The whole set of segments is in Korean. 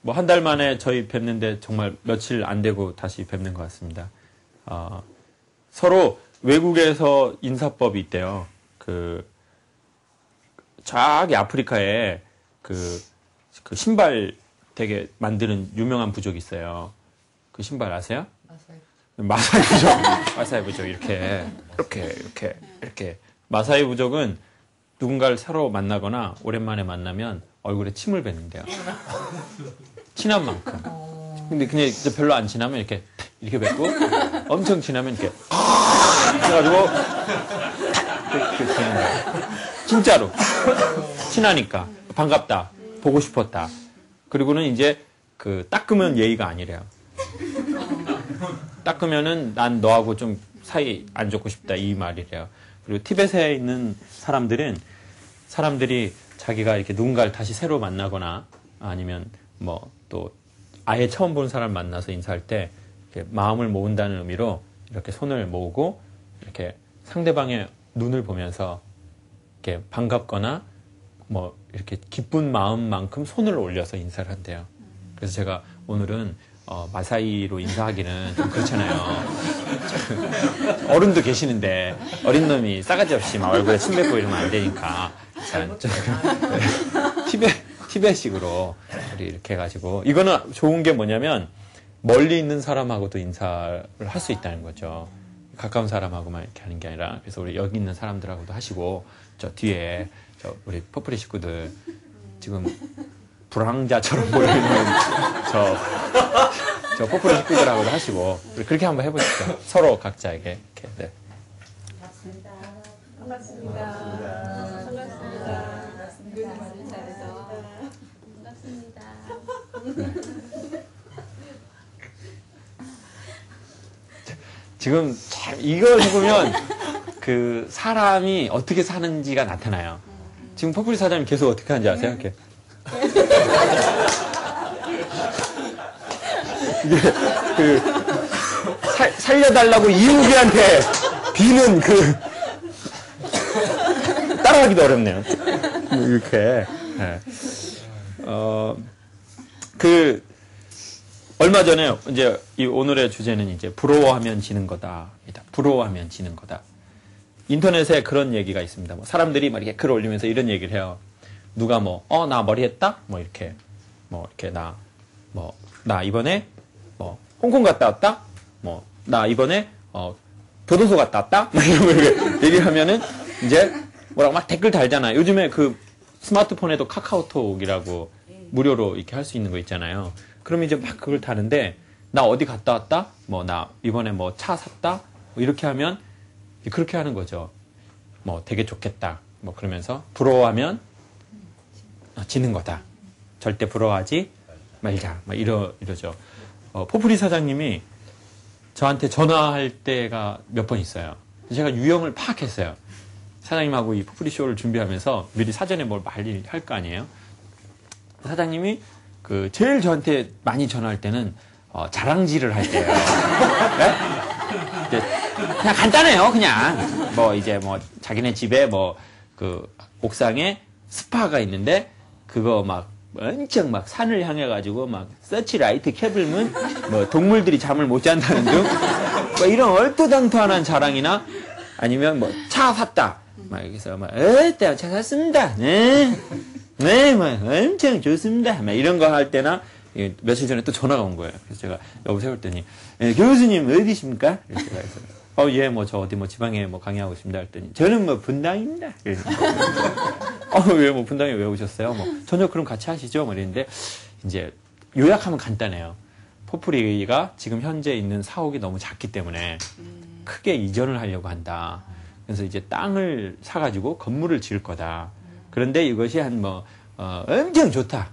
뭐 한 달 만에 저희 뵙는데 정말 며칠 안 되고 다시 뵙는 것 같습니다. 서로 외국에서 인사법이 있대요. 저기 아프리카에 그 신발 되게 만드는 유명한 부족이 있어요. 그 신발 아세요? 마사이 부족. 마사이 부족. 이렇게. 마사이 부족은 누군가를 새로 만나거나 오랜만에 만나면 얼굴에 침을 뱉는데요. 친한 만큼. 근데 그냥 이제 별로 안 친하면 이렇게 뱉고 엄청 친하면 이렇게 해가지고 이렇게 되는 거예요. 진짜로. 친하니까. 반갑다. 보고 싶었다. 그리고는 이제 닦으면 예의가 아니래요. 닦으면은 난 너하고 좀 사이 안 좋고 싶다 이 말이래요. 그리고 티벳에 있는 사람들이 자기가 이렇게 누군가를 다시 새로 만나거나 아니면 뭐 또 아예 처음 본 사람 만나서 인사할 때 이렇게 마음을 모은다는 의미로 이렇게 손을 모으고 이렇게 상대방의 눈을 보면서 이렇게 반갑거나 뭐 이렇게 기쁜 마음만큼 손을 올려서 인사를 한대요. 그래서 제가 오늘은 마사이로 인사하기는 좀 그렇잖아요. 어른도 계시는데 어린 놈이 싸가지 없이 막 얼굴에 침 뱉고 이러면 안 되니까 티벳식으로 우리 이렇게 해가지고 이거는 좋은 게 뭐냐면 멀리 있는 사람하고도 인사를 할 수 있다는 거죠. 가까운 사람하고만 이렇게 하는 게 아니라 그래서 우리 여기 있는 사람들하고도 하시고 저 뒤에 우리 퍼플리 식구들 지금 불황자처럼 보이는 저 퍼플리 식구들하고도 하시고 그렇게 한번 해보시죠. 서로 각자에게 이렇게. 네. 반갑습니다. 반갑습니다. 반갑습니다. 지금 참 이걸 해보면 사람이 어떻게 사는지가 나타나요. 지금 퍼플리 사장님 계속 어떻게 하는지 아세요? 이렇게. 이게 살려달라고 이무기한테 비는 따라하기도 어렵네요. 이렇게. 네. 얼마 전에 이제 이 오늘의 주제는 이제 부러워하면 지는 거다입니다. 부러워하면 지는 거다. 인터넷에 그런 얘기가 있습니다. 뭐 사람들이 막 이렇게 글 올리면서 이런 얘기를 해요. 누가 나 머리 했다? 이렇게 나 이번에 홍콩 갔다 왔다? 나 이번에 교도소 갔다 왔다? 이런 거 이렇게 얘기를 하면은 이제 뭐라고 막 댓글 달잖아요. 요즘에 스마트폰에도 카카오톡이라고 무료로 이렇게 할 수 있는 거 있잖아요. 그러면 이제 막 그걸 다는데 나 어디 갔다 왔다? 나 이번에 차 샀다? 이렇게 하면 그렇게 하는 거죠. 되게 좋겠다. 그러면서 부러워하면 지는 거다. 절대 부러워하지 말자. 이러죠. 포프리 사장님이 저한테 전화할 때가 몇 번 있어요. 제가 유형을 파악했어요. 사장님하고 이 포프리 쇼를 준비하면서 미리 사전에 뭘 많이 할 거 아니에요. 사장님이 제일 저한테 많이 전화할 때는 자랑질을 할 때예요. 네? 그냥 간단해요. 그냥 자기네 집에 옥상에 스파가 있는데 그거 엄청 산을 향해 가지고 서치라이트 케이블문 동물들이 잠을 못 잔다는 등 이런 얼토당토한 자랑이나 아니면 차 샀다. 여기서 내가 차 샀습니다. 네. 네, 엄청 좋습니다. 이런 거 할 때나, 며칠 전에 또 전화가 온 거예요. 그래서 제가 여보세요 했더니, 교수님 어디십니까? 그래서 제가 예, 저 어디 지방에 강의하고 있습니다. 했더니, 저는 분당입니다. 그래서, 왜 분당에 왜 오셨어요? 저녁 그럼 같이 하시죠? 이랬는데, 이제 요약하면 간단해요. 포프리가 지금 현재 있는 사옥이 너무 작기 때문에 크게 이전을 하려고 한다. 그래서 이제 땅을 사가지고 건물을 지을 거다. 그런데 이것이 엄청 좋다.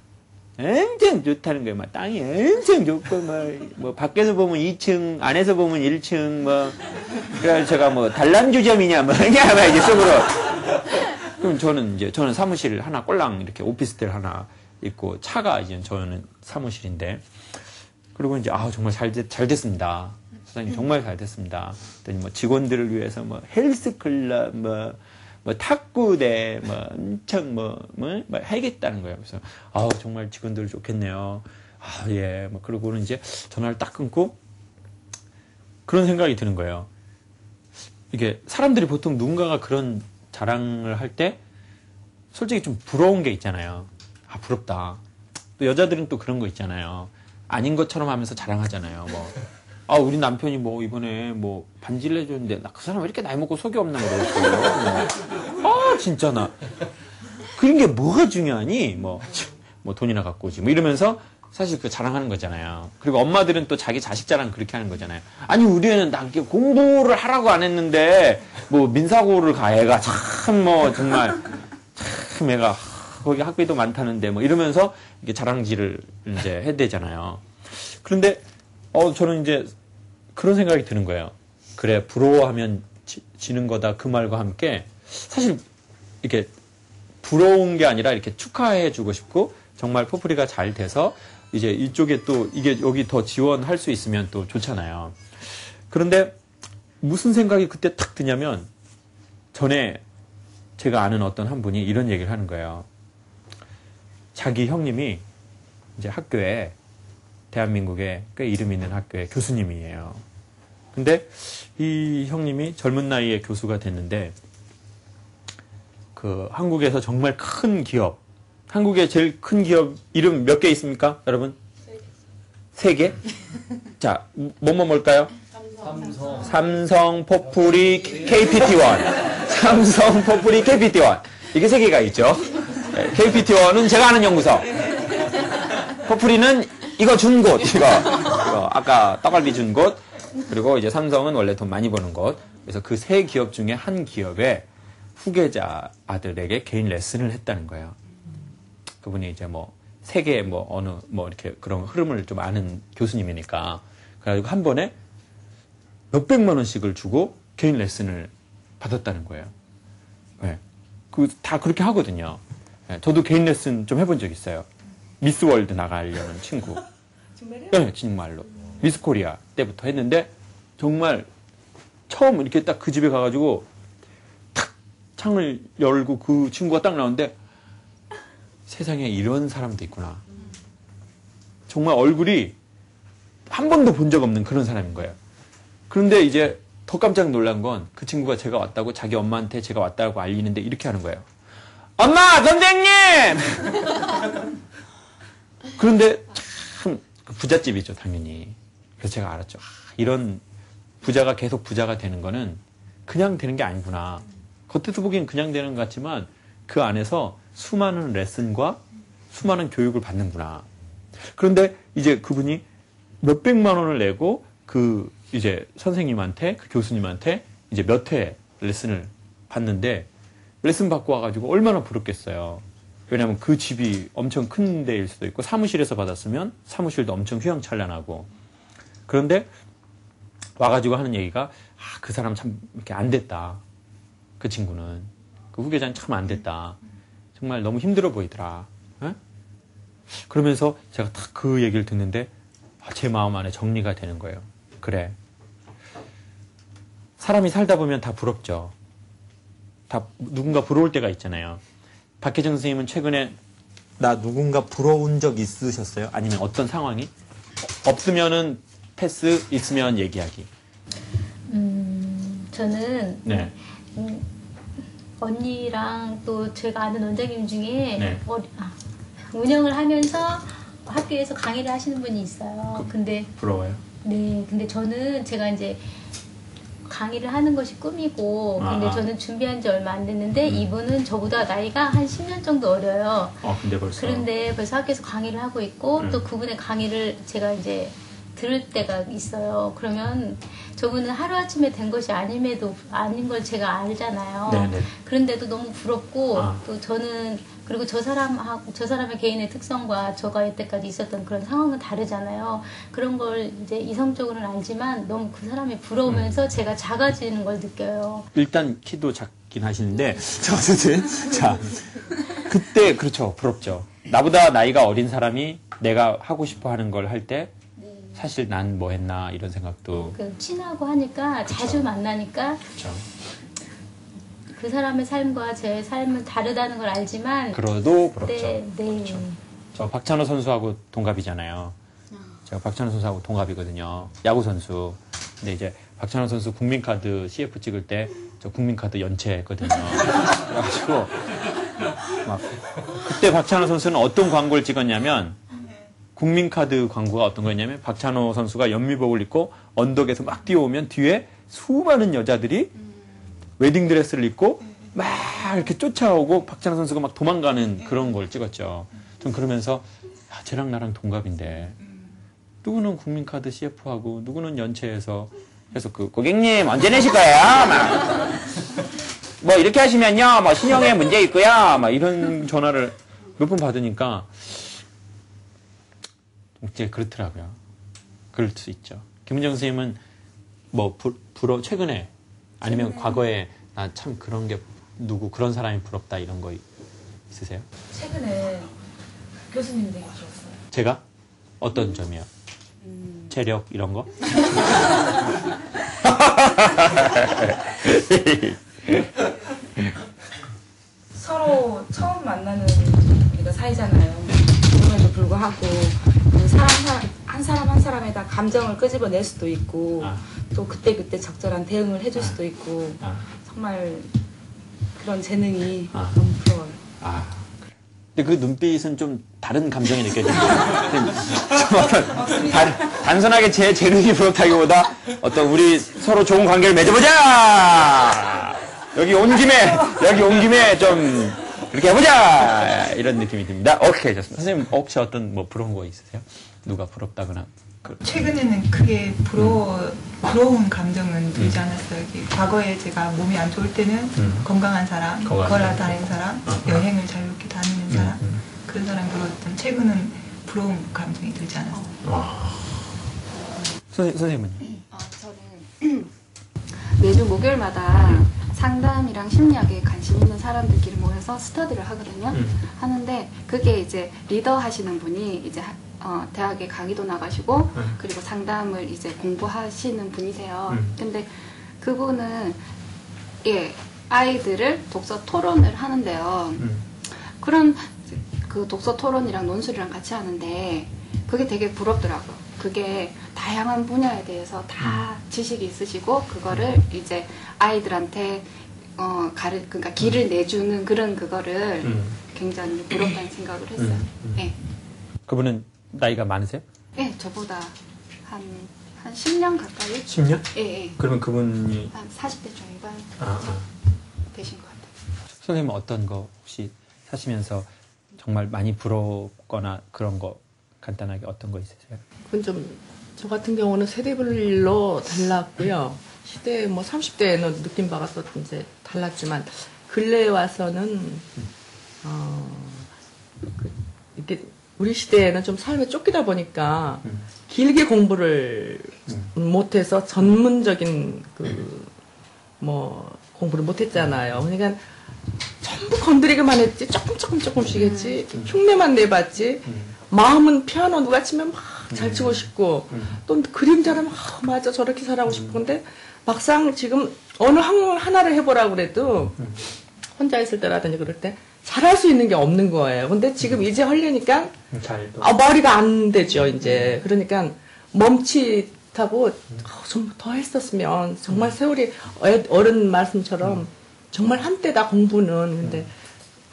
엄청 좋다는 거예요. 땅이 엄청 좋고, 밖에서 보면 2층, 안에서 보면 1층, 그래서 제가 단란주점이냐, 이제 속으로. 그럼 저는 사무실 하나, 꼴랑 이렇게 오피스텔 하나 있고, 차가 이제 저는 사무실인데, 그리고 이제, 정말 잘 됐습니다. 사장님 정말 잘 됐습니다. 그랬더니 직원들을 위해서 헬스클럽, 탁구대, 엄청, 하겠다는 거예요. 그래서, 정말 직원들 좋겠네요. 아, 예. 뭐, 그러고는 이제 전화를 딱 끊고 그런 생각이 드는 거예요. 이게 사람들이 보통 누군가가 그런 자랑을 할 때 솔직히 좀 부러운 게 있잖아요. 아, 부럽다. 또 여자들은 또 그런 거 있잖아요. 아닌 것처럼 하면서 자랑하잖아요. 뭐, 아, 우리 남편이 뭐 이번에 뭐 반지를 해줬는데 나 그 사람 왜 이렇게 나이 먹고 속이 없나 그랬어요. 뭐. 아, 진짜 나. 그런 게 뭐가 중요하니? 뭐 돈이나 갖고 오지. 뭐 이러면서 사실 그 자랑하는 거잖아요. 그리고 엄마들은 또 자기 자식 자랑 그렇게 하는 거잖아요. 아니, 우리 애는 나 공부를 하라고 안 했는데, 뭐, 민사고를 가, 애가 참, 뭐, 정말, 참, 애가, 거기 학비도 많다는데, 뭐, 이러면서, 이게 자랑질을 이제 해대잖아요. 그런데, 저는 이제, 그런 생각이 드는 거예요. 그래, 부러워하면 지는 거다. 그 말과 함께, 사실, 이렇게, 부러운 게 아니라 이렇게 축하해주고 싶고, 정말 포프리가 잘 돼서, 이제 이쪽에 또 이게 여기 더 지원할 수 있으면 또 좋잖아요. 그런데 무슨 생각이 그때 탁 드냐면 전에 제가 아는 어떤 한 분이 이런 얘기를 하는 거예요. 자기 형님이 이제 학교에 대한민국에 꽤 이름 있는 학교의 교수님이에요. 근데 이 형님이 젊은 나이에 교수가 됐는데 그 한국에서 정말 큰 기업 한국의 제일 큰 기업 이름 몇 개 있습니까, 여러분? 3개? 자, 뭘까요? 삼성, 포프리, KPT1. 삼성, 포프리, KPT1. 이게 3개가 있죠. KPT1은 제가 아는 연구소. 포프리는 이거 준 곳, 이거 아까 떡갈비 준 곳. 그리고 이제 삼성은 원래 돈 많이 버는 곳. 그래서 그 3기업 중에 한 기업의 후계자 아들에게 개인 레슨을 했다는 거예요. 그분이 이제 뭐, 세계 뭐, 어느, 뭐, 이렇게 그런 흐름을 좀 아는 교수님이니까. 그래가지고 한 번에 몇백만 원씩을 주고 개인 레슨을 받았다는 거예요. 네. 다 그렇게 하거든요. 네. 저도 개인 레슨 좀 해본 적 있어요. 미스 월드 나가려는 친구. 정말요? 네, 정말로. 미스 코리아 때부터 했는데, 정말 처음 이렇게 딱 그 집에 가가지고, 탁! 창을 열고 그 친구가 딱 나오는데, 세상에 이런 사람도 있구나. 정말 얼굴이 한 번도 본 적 없는 그런 사람인 거예요. 그런데 이제 더 깜짝 놀란 건 그 친구가 제가 왔다고 자기 엄마한테 제가 왔다고 알리는데 이렇게 하는 거예요. 엄마! 선생님! 그런데 참 부잣집이죠, 당연히. 그래서 제가 알았죠. 이런 부자가 계속 부자가 되는 거는 그냥 되는 게 아니구나. 겉에서 보기엔 그냥 되는 것 같지만 그 안에서 수많은 레슨과 수많은 교육을 받는구나. 그런데 이제 그분이 몇백만 원을 내고 그 이제 선생님한테, 그 교수님한테 이제 몇 회 레슨을 받는데 레슨 받고 와가지고 얼마나 부럽겠어요. 왜냐하면 그 집이 엄청 큰 데일 수도 있고 사무실에서 받았으면 사무실도 엄청 휘황찬란하고 그런데 와가지고 하는 얘기가 그 사람 참 이렇게 안 됐다. 그 친구는. 그 후계자는 참 안 됐다. 정말 너무 힘들어 보이더라. 에? 그러면서 제가 딱 그 얘기를 듣는데 제 마음 안에 정리가 되는 거예요. 그래. 사람이 살다 보면 다 부럽죠. 다 누군가 부러울 때가 있잖아요. 박혜정 선생님은 최근에 나 누군가 부러운 적 있으셨어요? 아니면 어떤 상황이? 없으면은 패스, 있으면 얘기하기. 저는 네. 언니랑 또 제가 아는 원장님 중에 네. 운영을 하면서 학교에서 강의를 하시는 분이 있어요. 근데 부러워요? 네, 근데 저는 제가 이제 강의를 하는 것이 꿈이고, 근데 저는 준비한 지 얼마 안 됐는데 이분은 저보다 나이가 한 10년 정도 어려요. 근데 벌써. 그런데 벌써 학교에서 강의를 하고 있고 또 그분의 강의를 제가 이제 들을 때가 있어요. 그러면 저분은 하루아침에 된 것이 아님에도 아닌 걸 제가 알잖아요. 네네. 그런데도 너무 부럽고 또 저는 그리고 저 사람의 개인의 특성과 저가 여태까지 있었던 그런 상황은 다르잖아요. 그런 걸 이제 이성적으로는 알지만 너무 그 사람이 부러우면서 제가 작아지는 걸 느껴요. 일단 키도 작긴 하시는데 어쨌든 자 그때 그렇죠, 부럽죠. 나보다 나이가 어린 사람이 내가 하고 싶어 하는 걸 할 때 사실 난 뭐 했나 이런 생각도 친하고 하니까 그쵸. 자주 만나니까 그렇죠. 그 사람의 삶과 제 삶은 다르다는 걸 알지만 그래도 부럽죠. 네. 그렇죠. 저 박찬호 선수하고 동갑이잖아요. 제가 박찬호 선수하고 동갑이거든요. 야구 선수. 근데 이제 박찬호 선수 국민카드 CF 찍을 때 저 국민카드 연체했거든요. 그래가지고 막 그때 박찬호 선수는 어떤 광고를 찍었냐면 국민카드 광고가 어떤 거였냐면 박찬호 선수가 연미복을 입고 언덕에서 막 뛰어오면 뒤에 수많은 여자들이 웨딩드레스를 입고 막 이렇게 쫓아오고 박찬호 선수가 막 도망가는 그런 걸 찍었죠. 좀 그러면서 야, 쟤랑 나랑 동갑인데 누구는 국민카드 CF하고 누구는 연체해서 그래서 그 고객님 언제 내실 거예요? 막 뭐 이렇게 하시면요 뭐 신용에 문제 있고요 막 이런 전화를 몇 번 받으니까 이제 그렇더라고요. 그럴 수 있죠. 김은정 선생님은 뭐 최근에 아니면 과거에 나 참 그런 게 누구 그런 사람이 부럽다 이런 거 있으세요? 최근에 교수님이 되게 부러웠어요. 제가? 어떤 점이요? 체력 이런 거? 서로 처음 만나는 우리가 사이잖아요. 그럼에도 불구하고 한 사람 한 사람에다 감정을 끄집어낼 수도 있고 또 그때그때 적절한 대응을 해줄 수도 있고 정말 그런 재능이 너무 부러워요. 근데 그 눈빛은 좀 다른 감정이 느껴져요. 단순하게 제 재능이 부럽다기보다 어떤 우리 서로 좋은 관계를 맺어보자! 여기 온 김에 좀 이렇게 해보자! 이런 느낌이 듭니다. 오케이, 좋습니다. 선생님 혹시 어떤 뭐 부러운 거 있으세요? 누가 부럽다거나? 최근에는 크게 부러운 감정은 들지 않았어요. 과거에 제가 몸이 안 좋을 때는 건강한 사람, 걸어 다니는 사람, 여행을 자유롭게 다니는 사람, 그런 사람 부러웠던 최근은 부러운 감정이 들지 않았어요. 선생님은요? 저는 매주 목요일마다 상담이랑 심리학에 관심 있는 사람들끼리 모여서 스터디를 하거든요. 하는데 그게 이제 리더 하시는 분이 이제 대학에 강의도 나가시고 그리고 상담을 이제 공부하시는 분이세요. 근데 그분은 아이들을 독서 토론을 하는데요. 그런 그 독서 토론이랑 논술이랑 같이 하는데 그게 되게 부럽더라고요. 그게 다양한 분야에 대해서 다 지식이 있으시고 그거를 이제 아이들한테 그러니까 길을 내주는 그런 그거를 굉장히 부럽다는 생각을 했어요. 네. 그분은 나이가 많으세요? 네, 저보다 한 10년 가까이? 10년? 예, 예. 그러면 그분이 한 40대 중반 되신 것 같아요. 선생님은 어떤 거 혹시 사시면서 정말 많이 부럽거나 그런 거 간단하게 어떤 거 있으세요? 그건 좀 저 같은 경우는 세대별로 달랐고요. 시대 뭐 30대에는 느낌 바가 또 이제 달랐지만 근래에 와서는 이렇게 우리 시대에는 좀 삶에 쫓기다 보니까 길게 공부를 못해서 전문적인 공부를 못했잖아요. 그러니까 전부 건드리기만 했지 조금씩 했지 흉내만 내봤지 마음은 피아노 누가 치면 막 잘 치고 싶고 또 그림 잘하면 맞아 저렇게 잘하고 싶고 근데 막상 지금 어느 하나를 해보라고 그래도 혼자 있을 때라든지 그럴 때 잘할 수 있는 게 없는 거예요. 근데 지금 이제 하려니까 머리가 안 되죠 이제. 그러니까 멈칫하고 좀 더 했었으면 정말 세월이 어른 말씀처럼 정말 한때다 공부는. 근데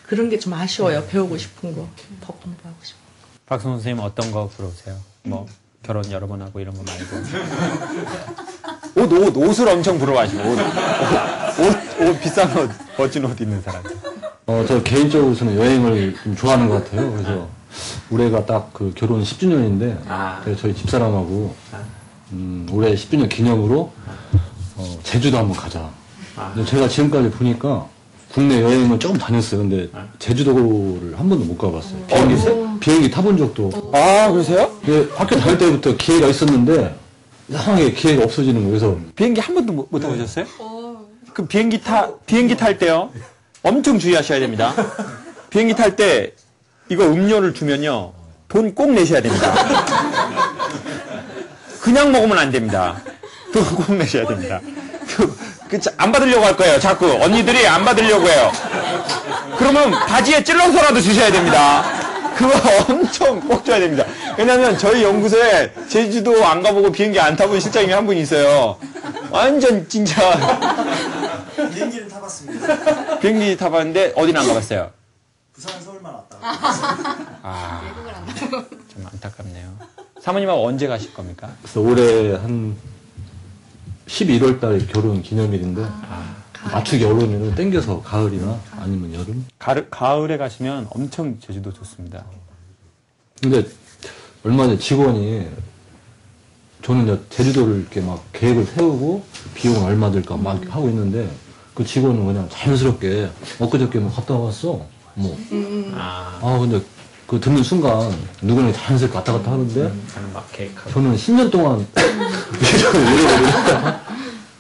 그런 게 좀 아쉬워요. 배우고 싶은 거 더 공부하고 싶고. 박성 선생님 어떤 거 부러우세요? 뭐 결혼 여러 번 하고 이런 거 말고 옷을 엄청 부러워하시고 옷 비싼 옷 멋진 옷 입는 사람. 저 개인적으로는 여행을 좀 좋아하는 것 같아요. 그래서 올해가 딱 그 결혼 10주년인데 그래서 저희 집사람하고 올해 10주년 기념으로 제주도 한번 가자. 근데 제가 지금까지 보니까 국내 여행은 조금 다녔어요. 근데 제주도를 한 번도 못 가봤어요. 비행기 타본 적도. 그러세요? 학교 다닐 때부터 기회가 있었는데 이상하게 기회가 없어지는 거예요. 그래서 비행기 한 번도 못 타보셨어요? 그 비행기 탈 때요. 엄청 주의하셔야 됩니다. 비행기 탈 때 이거 음료를 주면요. 돈 꼭 내셔야 됩니다. 그냥 먹으면 안 됩니다. 돈 꼭 내셔야 됩니다. 안 받으려고 할 거예요. 자꾸 언니들이 안 받으려고 해요. 그러면 바지에 찔러서라도 주셔야 됩니다. 그거 엄청 꼭 줘야 됩니다. 왜냐면 저희 연구소에 제주도 안 가보고 비행기 안 타본 실장님이 한 분 있어요. 완전 진짜. 비행기는 타봤습니다. 비행기 타봤는데 어디는 안 가봤어요. 부산, 서울만 왔다. 외국을 안 가고. 좀 안타깝네요. 사모님하고 언제 가실 겁니까? 그래서 올해 한 11월 달에 결혼 기념일인데 맞추기 어려우면 땡겨서 가을이나 아니면 여름. 가을에 가시면 엄청 제주도 좋습니다. 근데 얼마 전에 직원이 저는 제주도를 이렇게 막 계획을 세우고 비용 얼마 들까 막 이렇게 하고 있는데 그 직원은 그냥 자연스럽게 엊그저께 뭐 갔다 왔어. 뭐. 근데 그 듣는 순간 누구나 자연스럽게 왔다 갔다 하는데 막 계획하고. 저는 10년 동안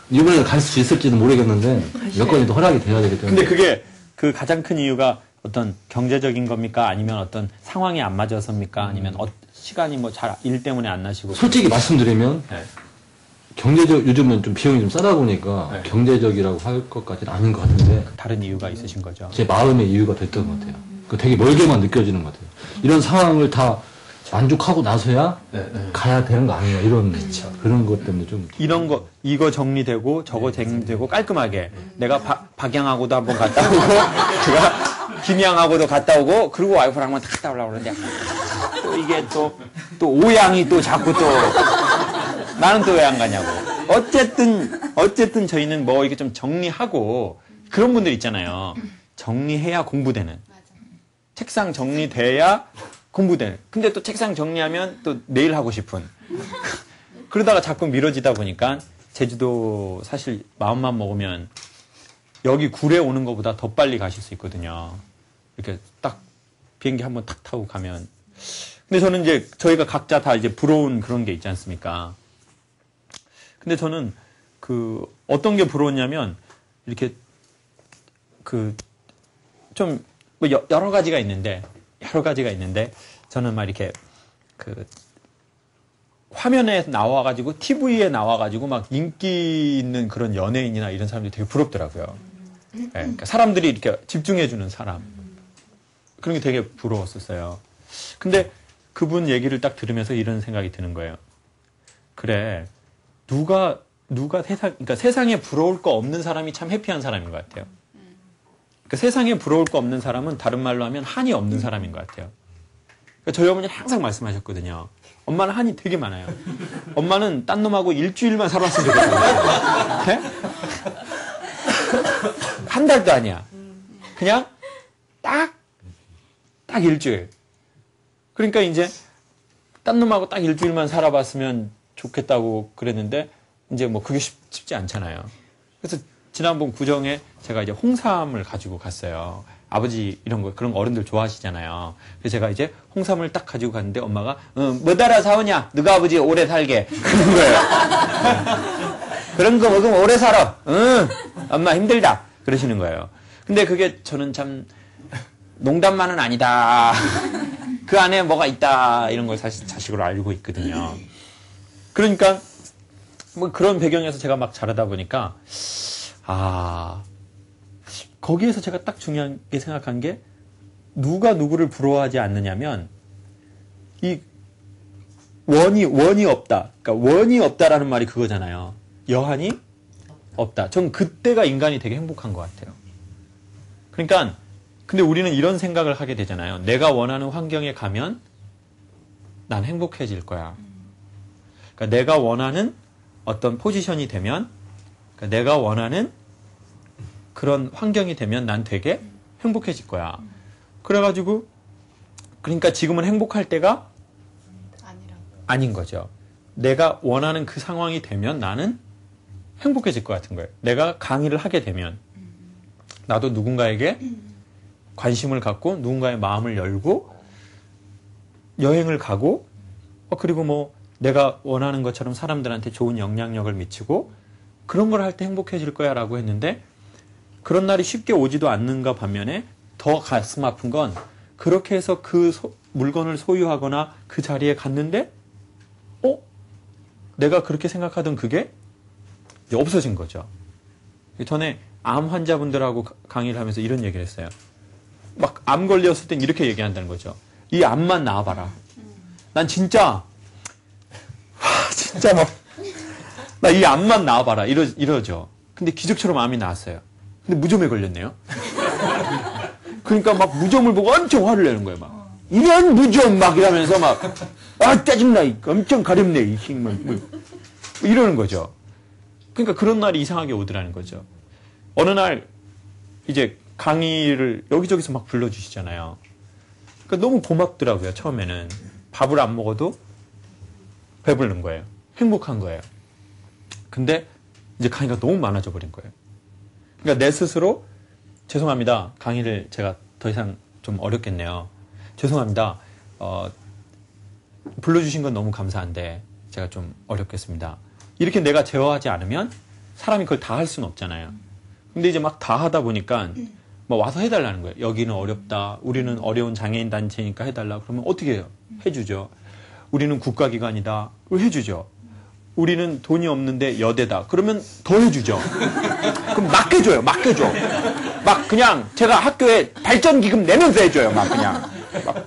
이번에 갈 수 있을지는 모르겠는데 여건이 또 허락이 돼야 되기 때문에. 근데 그게 그 가장 큰 이유가 어떤 경제적인 겁니까? 아니면 어떤 상황이 안 맞아서입니까? 아니면 시간이 뭐 잘 일 때문에 안 나시고? 솔직히 말씀드리면 네. 요즘은 좀 비용이 좀 싸다 보니까 네. 경제적이라고 할 것까지는 아닌 것 같은데 다른 이유가 있으신 거죠? 제 마음의 이유가 됐던 것 같아요. 그 되게 멀게만 느껴지는 것 같아요. 이런 상황을 다 만족하고 나서야 가야 되는 거 아니냐 이런 그런 것 때문에 좀 이런 거 이거 정리되고 저거 정리되고 깔끔하게 내가 박양하고도 한번 갔다 오고 제가 김양하고도 갔다 오고 그리고 와이프랑 한번 갔다 오려고 그러는데 또 이게 또 오양이 또 자꾸 또 나는 또 왜 안 가냐고. 어쨌든 저희는 뭐 이게 좀 정리하고 그런 분들 있잖아요. 정리해야 공부되는. 책상 정리돼야 공부되는. 근데 또 책상 정리하면 또 내일 하고 싶은. 그러다가 자꾸 미뤄지다 보니까 제주도 사실 마음만 먹으면 여기 굴에 오는 것보다 더 빨리 가실 수 있거든요. 이렇게 딱 비행기 한번 탁 타고 가면. 근데 저는 이제 저희가 각자 다 이제 부러운 그런 게 있지 않습니까? 근데 저는 그 어떤 게 부러웠냐면 이렇게 그 좀 뭐 여러 가지가 있는데 저는 막 이렇게 그 화면에 나와가지고 TV에 나와가지고 막 인기 있는 그런 연예인이나 이런 사람들이 되게 부럽더라고요. 네, 그러니까 사람들이 이렇게 집중해주는 사람 그런 게 되게 부러웠었어요. 근데 그분 얘기를 딱 들으면서 이런 생각이 드는 거예요. 그래 누가 그러니까 세상에 부러울 거 없는 사람이 참 해피한 사람인 것 같아요. 그러니까 세상에 부러울 거 없는 사람은 다른 말로 하면 한이 없는 사람인 것 같아요. 그러니까 저희 어머니는 항상 말씀하셨거든요. 엄마는 한이 되게 많아요. 엄마는 딴 놈하고 일주일만 살았으면 좋겠어요. 네? 한 달도 아니야. 그냥 딱 일주일. 그러니까 이제 딴 놈하고 딱 일주일만 살아봤으면 좋겠다고 그랬는데 이제 뭐 그게 쉽지 않잖아요. 그래서 지난번 구정에 제가 이제 홍삼을 가지고 갔어요. 아버지 이런 거 그런 거 어른들 좋아하시잖아요. 그래서 제가 이제 홍삼을 딱 가지고 갔는데 엄마가 뭐 따라 사오냐? 너가 아버지 오래 살게. 그런 거예요. 그런 거 먹으면 오래 살아. 응. 엄마 힘들다. 그러시는 거예요. 근데 그게 저는 참 농담만은 아니다. 그 안에 뭐가 있다. 이런 걸 사실 자식으로 알고 있거든요. 그러니까 뭐 그런 배경에서 제가 막 자라다 보니까 거기에서 제가 딱 중요하게 생각한 게 누가 누구를 부러워하지 않느냐면 이 원이 없다. 그러니까 원이 없다라는 말이 그거잖아요. 여한이 없다. 전 그때가 인간이 되게 행복한 것 같아요. 그러니까 근데 우리는 이런 생각을 하게 되잖아요. 내가 원하는 환경에 가면 난 행복해질 거야. 그러니까 내가 원하는 어떤 포지션이 되면 그러니까 내가 원하는 그런 환경이 되면 난 되게 행복해질 거야. 그래가지고 그러니까 지금은 행복할 때가 아닌 거죠. 내가 원하는 그 상황이 되면 나는 행복해질 것 같은 거예요. 내가 강의를 하게 되면 나도 누군가에게 관심을 갖고 누군가의 마음을 열고 여행을 가고 그리고 뭐 내가 원하는 것처럼 사람들한테 좋은 영향력을 미치고 그런 걸 할 때 행복해질 거야 라고 했는데 그런 날이 쉽게 오지도 않는가 반면에 더 가슴 아픈 건 그렇게 해서 그 물건을 소유하거나 그 자리에 갔는데 내가 그렇게 생각하던 그게 이제 없어진 거죠. 전에 암 환자분들하고 강의를 하면서 이런 얘기를 했어요. 막 암 걸렸을 땐 이렇게 얘기한다는 거죠. 이 암만 나아봐라. 난 진짜 진짜 막 나 이 암만 나아봐라 이러죠. 근데 기적처럼 암이 나왔어요. 근데 무좀에 걸렸네요. 그러니까 막 무좀을 보고 엄청 화를 내는 거예요. 막 이런 무좀 막 이러면서 막 짜증나 엄청 가렵네 이 힘은 뭐 이러는 거죠. 그러니까 그런 날이 이상하게 오더라는 거죠. 어느 날 이제 강의를 여기저기서 막 불러주시잖아요. 그러니까 너무 고맙더라고요. 처음에는 밥을 안 먹어도 배부른 거예요. 행복한 거예요. 근데 이제 강의가 너무 많아져 버린 거예요. 그러니까 내 스스로 죄송합니다. 강의를 제가 더 이상 좀 어렵겠네요. 죄송합니다. 불러주신 건 너무 감사한데 제가 좀 어렵겠습니다. 이렇게 내가 제어하지 않으면 사람이 그걸 다 할 수는 없잖아요. 근데 이제 막 다 하다 보니까 뭐 와서 해달라는 거예요. 여기는 어렵다. 우리는 어려운 장애인 단체니까 해달라. 그러면 어떻게 해요? 해주죠. 우리는 국가기관이다. 해주죠. 우리는 돈이 없는데 여대다. 그러면 더 해주죠. 그럼 막 해줘요. 막 해줘. 막 그냥 제가 학교에 발전기금 내면서 해줘요. 막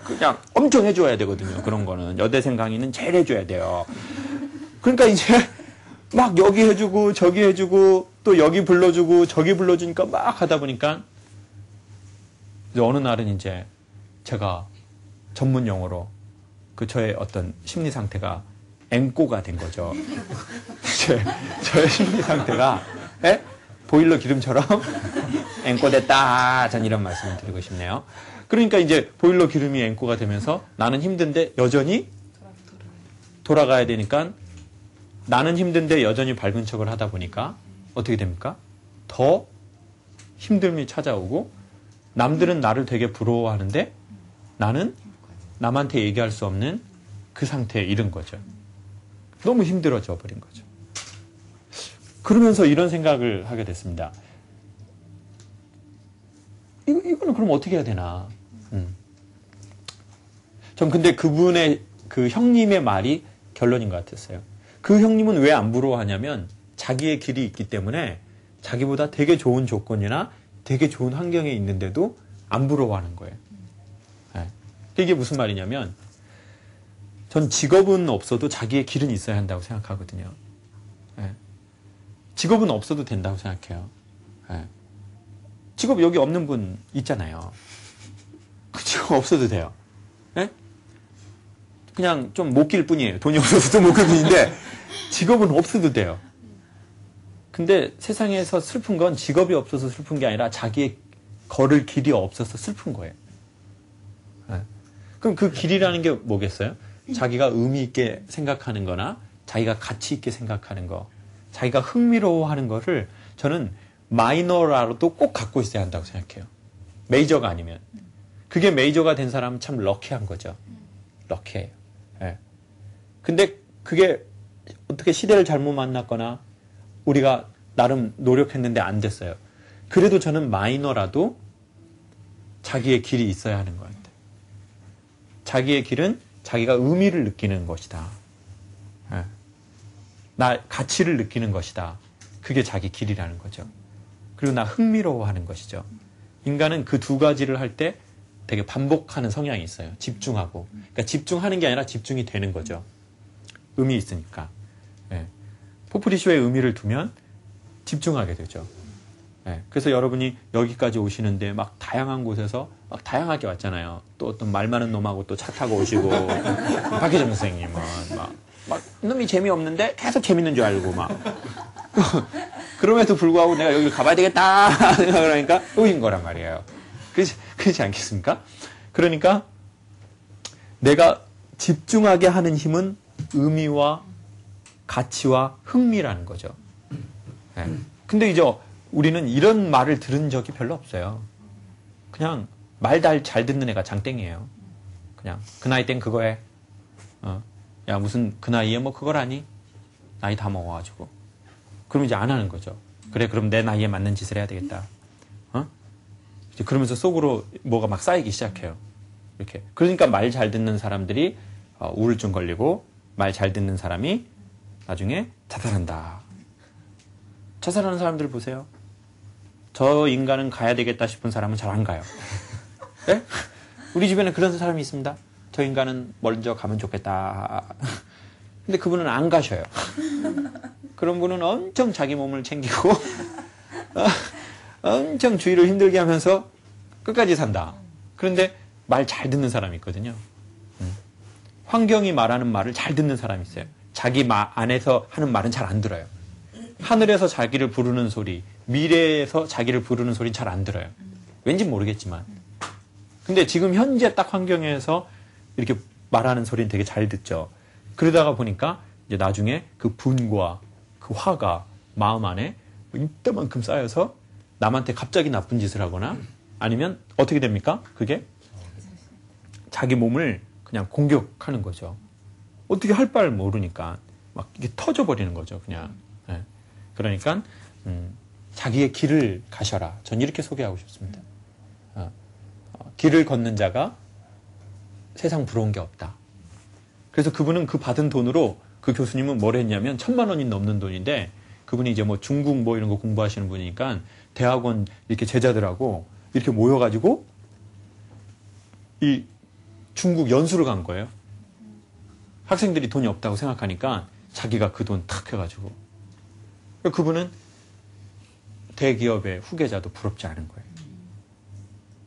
그냥 엄청 해줘야 되거든요. 그런 거는. 여대생 강의는 제일 해줘야 돼요. 그러니까 이제 막 여기 해주고 저기 해주고 또 여기 불러주고 저기 불러주니까 막 하다 보니까 이제 어느 날은 이제 제가 전문 용어로 그 저의 어떤 심리 상태가 앵꼬가 된 거죠. 저의 심리 상태가 보일러 기름처럼 앵꼬 됐다. 전 이런 말씀을 드리고 싶네요. 그러니까 이제 보일러 기름이 앵꼬가 되면서 나는 힘든데 여전히 돌아가야 되니까 나는 힘든데 여전히 밝은 척을 하다 보니까 어떻게 됩니까? 더 힘듦이 찾아오고 남들은 나를 되게 부러워하는데 나는 남한테 얘기할 수 없는 그 상태에 이른 거죠. 너무 힘들어져 버린 거죠. 그러면서 이런 생각을 하게 됐습니다. 이거는 그럼 어떻게 해야 되나? 전 근데 그분의 그 형님의 말이 결론인 것 같았어요. 그 형님은 왜 안 부러워하냐면 자기의 길이 있기 때문에 자기보다 되게 좋은 조건이나 되게 좋은 환경에 있는데도 안 부러워하는 거예요. 네. 이게 무슨 말이냐면 전 직업은 없어도 자기의 길은 있어야 한다고 생각하거든요. 네. 직업은 없어도 된다고 생각해요. 네. 직업 여기 없는 분 있잖아요. 그 직업 없어도 돼요. 네? 그냥 좀 못 낄 뿐이에요. 돈이 없어서 못 낄 뿐인데 직업은 없어도 돼요. 근데 세상에서 슬픈 건 직업이 없어서 슬픈 게 아니라 자기의 걸을 길이 없어서 슬픈 거예요. 네. 그럼 그 길이라는 게 뭐겠어요? 자기가 의미 있게 생각하는 거나 자기가 가치 있게 생각하는 거, 자기가 흥미로워하는 거를 저는 마이너라도 꼭 갖고 있어야 한다고 생각해요. 메이저가 아니면. 그게 메이저가 된 사람은 참 럭키한 거죠. 럭키해요. 네. 근데 그게 어떻게 시대를 잘못 만났거나 우리가 나름 노력했는데 안 됐어요. 그래도 저는 마이너라도 자기의 길이 있어야 하는 것 같아요. 자기의 길은 자기가 의미를 느끼는 것이다. 네. 나 가치를 느끼는 것이다. 그게 자기 길이라는 거죠. 그리고 나 흥미로워하는 것이죠. 인간은 그 두 가지를 할 때 되게 반복하는 성향이 있어요. 집중하고. 그러니까 집중하는 게 아니라 집중이 되는 거죠. 의미 있으니까. 네. 포프리쇼에 의미를 두면 집중하게 되죠. 네. 그래서 여러분이 여기까지 오시는데 막 다양한 곳에서 막 다양하게 왔잖아요. 또 어떤 말 많은 놈하고 또 차 타고 오시고 박혜정 선생님은 막 놈이 재미없는데 계속 재밌는 줄 알고 막 그럼에도 불구하고 내가 여기를 가봐야 되겠다 생각을 하니까 오신 거란 말이에요. 그렇지 않겠습니까? 그러니까 내가 집중하게 하는 힘은 의미와 가치와 흥미라는 거죠. 네. 근데 이제 우리는 이런 말을 들은 적이 별로 없어요. 그냥 말 잘 듣는 애가 장땡이에요. 그냥 그 나이 땐 그거 해. 야 무슨 그 나이에 뭐 그걸 하니? 나이 다 먹어가지고. 그럼 이제 안 하는 거죠. 그래 그럼 내 나이에 맞는 짓을 해야 되겠다. 이제 그러면서 속으로 뭐가 막 쌓이기 시작해요. 이렇게. 그러니까 말 잘 듣는 사람들이 우울증 걸리고 말 잘 듣는 사람이 나중에 자살한다. 자살하는 사람들 보세요. 저 인간은 가야 되겠다 싶은 사람은 잘 안 가요. 네? 우리 집에는 그런 사람이 있습니다. 저 인간은 먼저 가면 좋겠다. 근데 그분은 안 가셔요. 그런 분은 엄청 자기 몸을 챙기고 엄청 주위를 힘들게 하면서 끝까지 산다. 그런데 말 잘 듣는 사람이 있거든요. 환경이 말하는 말을 잘 듣는 사람이 있어요. 자기 안에서 하는 말은 잘 안 들어요. 하늘에서 자기를 부르는 소리, 미래에서 자기를 부르는 소리는 잘 안 들어요. 왠지 모르겠지만. 근데 지금 현재 딱 환경에서 이렇게 말하는 소리는 되게 잘 듣죠. 그러다가 보니까 이제 나중에 그 분과 그 화가 마음 안에 이때만큼 쌓여서 남한테 갑자기 나쁜 짓을 하거나 아니면 어떻게 됩니까? 그게 자기 몸을 그냥 공격하는 거죠. 어떻게 할 바를 모르니까 막 이게 터져버리는 거죠. 그냥. 네. 그러니까 자기의 길을 가셔라. 전 이렇게 소개하고 싶습니다. 길을 걷는 자가 세상 부러운 게 없다. 그래서 그분은 그 받은 돈으로 그 교수님은 뭘 했냐면 1,000만 원이 넘는 돈인데 그분이 이제 뭐 중국 뭐 이런 거 공부하시는 분이니까 대학원 이렇게 제자들하고 이렇게 모여가지고 이 중국 연수를 간 거예요. 학생들이 돈이 없다고 생각하니까 자기가 그 돈 탁 해가지고 그분은 대기업의 후계자도 부럽지 않은 거예요.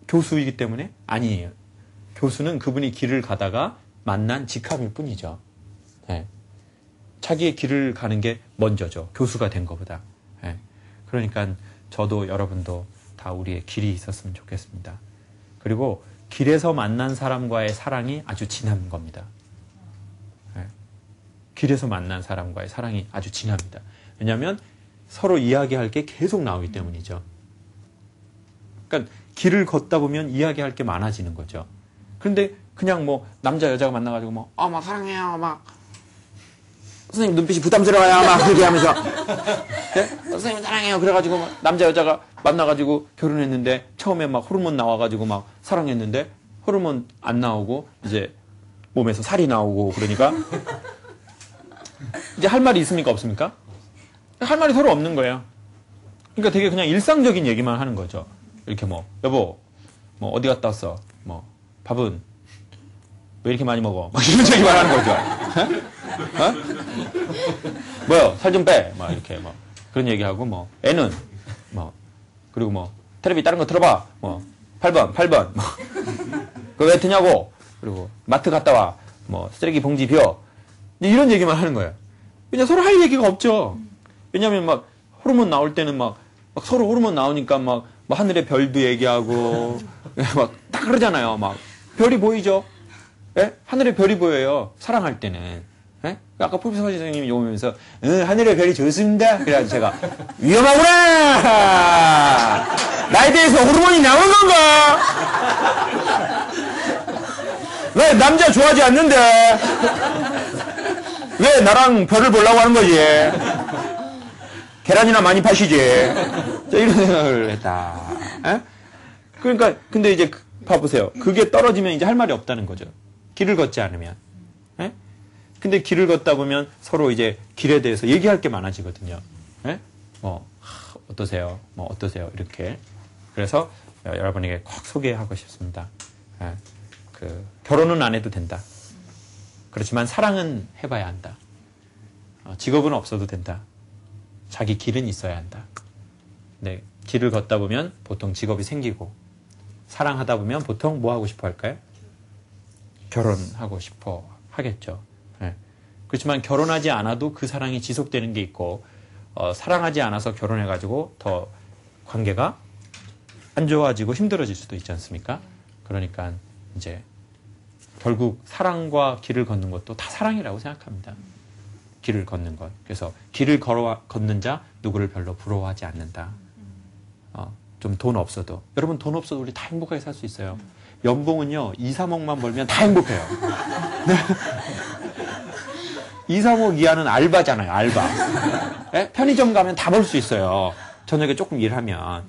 교수이기 때문에? 아니에요. 교수는 그분이 길을 가다가 만난 직함일 뿐이죠. 네. 자기의 길을 가는 게 먼저죠. 교수가 된 것보다. 네. 그러니까 저도 여러분도 다 우리의 길이 있었으면 좋겠습니다. 그리고 길에서 만난 사람과의 사랑이 아주 진한 겁니다. 네. 길에서 만난 사람과의 사랑이 아주 진합니다. 왜냐하면 서로 이야기할 게 계속 나오기 때문이죠. 그러니까 길을 걷다 보면 이야기할 게 많아지는 거죠. 그런데 그냥 뭐 남자 여자가 만나가지고 뭐 막 사랑해요 막 선생님 눈빛이 부담스러워요 막 그렇게 하면서 네? 선생님 사랑해요 그래가지고 막 남자 여자가 만나가지고 결혼했는데 처음에 막 호르몬 나와가지고 막 사랑했는데 호르몬 안 나오고 이제 몸에서 살이 나오고 그러니까 이제 할 말이 있습니까 없습니까? 할 말이 서로 없는 거예요. 그러니까 되게 그냥 일상적인 얘기만 하는 거죠. 이렇게 뭐 여보 뭐 어디 갔다 왔어? 뭐 밥은 왜 이렇게 많이 먹어? 막 이런 얘기만 하는 거죠. 어? 뭐요? 살 좀 빼. 막 이렇게 뭐 그런 얘기하고 뭐 애는 뭐 그리고 뭐 텔레비 다른 거 틀어봐. 뭐 8번 뭐 그거 왜 트냐고. 그리고 마트 갔다 와. 뭐 쓰레기 봉지 비워. 이런 얘기만 하는 거예요. 그냥 서로 할 얘기가 없죠. 왜냐하면 막 호르몬 나올 때는 막 서로 호르몬 나오니까 막 하늘의 별도 얘기하고 막 딱 그러잖아요. 막 별이 보이죠. 예? 하늘의 별이 보여요. 사랑할 때는. 예? 아까 프로페서 선생님이 오면서 하늘의 별이 좋습니다. 그래가지고 제가 위험하구나. 나에 대해서 호르몬이 나온 건가? 왜 남자 좋아하지 않는데? 왜 나랑 별을 보려고 하는 거지? 계란이나 많이 파시지? 이런 생각을 했다. 에? 그러니까 근데 이제 봐보세요. 그게 떨어지면 이제 할 말이 없다는 거죠. 길을 걷지 않으면. 에? 근데 길을 걷다 보면 서로 이제 길에 대해서 얘기할 게 많아지거든요. 에? 뭐 어떠세요? 뭐 어떠세요? 이렇게. 그래서 여러분에게 꼭 소개하고 싶습니다. 에? 결혼은 안 해도 된다. 그렇지만 사랑은 해봐야 한다. 직업은 없어도 된다. 자기 길은 있어야 한다. 네, 길을 걷다 보면 보통 직업이 생기고 사랑하다 보면 보통 뭐 하고 싶어 할까요? 결혼하고 싶어 하겠죠. 네. 그렇지만 결혼하지 않아도 그 사랑이 지속되는 게 있고 사랑하지 않아서 결혼해가지고 더 관계가 안 좋아지고 힘들어질 수도 있지 않습니까? 그러니까 이제 결국 사랑과 길을 걷는 것도 다 사랑이라고 생각합니다. 길을 걷는 것. 그래서 길을 걷는 자 누구를 별로 부러워하지 않는다. 좀 돈 없어도. 여러분 돈 없어도 우리 다 행복하게 살 수 있어요. 연봉은요 2, 3억만 벌면 다 행복해요. 2, 3억 이하는 알바잖아요. 알바. 네? 편의점 가면 다 벌 수 있어요. 저녁에 조금 일하면.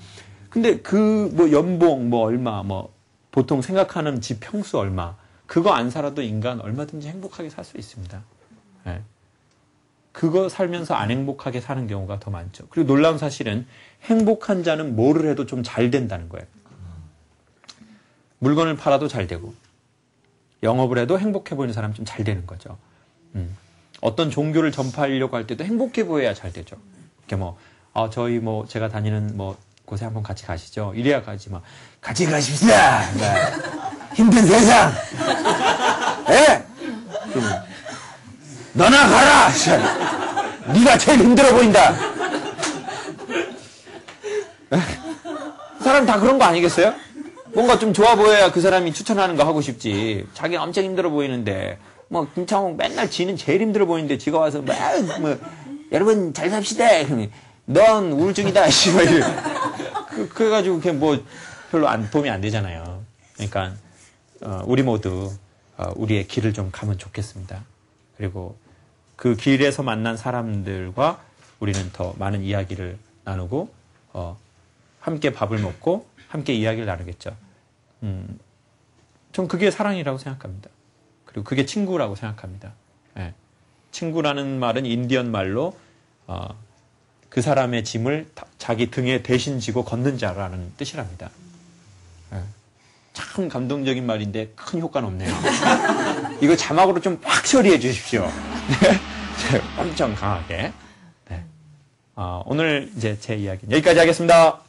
근데 그 뭐 연봉 뭐 얼마 뭐 보통 생각하는 집 평수 얼마 그거 안 살아도 인간 얼마든지 행복하게 살 수 있습니다. 네. 그거 살면서 안 행복하게 사는 경우가 더 많죠. 그리고 놀라운 사실은 행복한 자는 뭐를 해도 좀 잘 된다는 거예요. 물건을 팔아도 잘 되고 영업을 해도 행복해 보이는 사람이 좀 잘 되는 거죠. 어떤 종교를 전파하려고 할 때도 행복해 보여야 잘 되죠. 이렇게 뭐, 저희 뭐, 제가 다니는 뭐, 곳에 한번 같이 가시죠. 이래야 가지, 막, 같이 가십시다! 네. 힘든 세상! 예? 그러면, 너나 가라! 네가 제일 힘들어 보인다! 사람 다 그런 거 아니겠어요? 뭔가 좀 좋아 보여야 그 사람이 추천하는 거 하고 싶지. 자기는 엄청 힘들어 보이는데, 뭐, 김창홍 맨날 지는 제일 힘들어 보이는데, 지가 와서 막, 뭐, 여러분 잘 삽시다! 그러면, 넌 우울증이다! 씨발. 그래가지고, 그냥 뭐, 별로 도움이 안 되잖아요. 그러니까, 우리 모두, 우리의 길을 좀 가면 좋겠습니다. 그리고 그 길에서 만난 사람들과 우리는 더 많은 이야기를 나누고, 함께 밥을 먹고, 함께 이야기를 나누겠죠. 전 그게 사랑이라고 생각합니다. 그리고 그게 친구라고 생각합니다. 예. 친구라는 말은 인디언 말로 그 사람의 짐을 자기 등에 대신 지고 걷는 자라는 뜻이랍니다. 예. 참 감동적인 말인데 큰 효과는 없네요. 이거 자막으로 좀 확 처리해 주십시오. 엄청 강하게. 네. 오늘 이제 제 이야기는 여기까지 하겠습니다.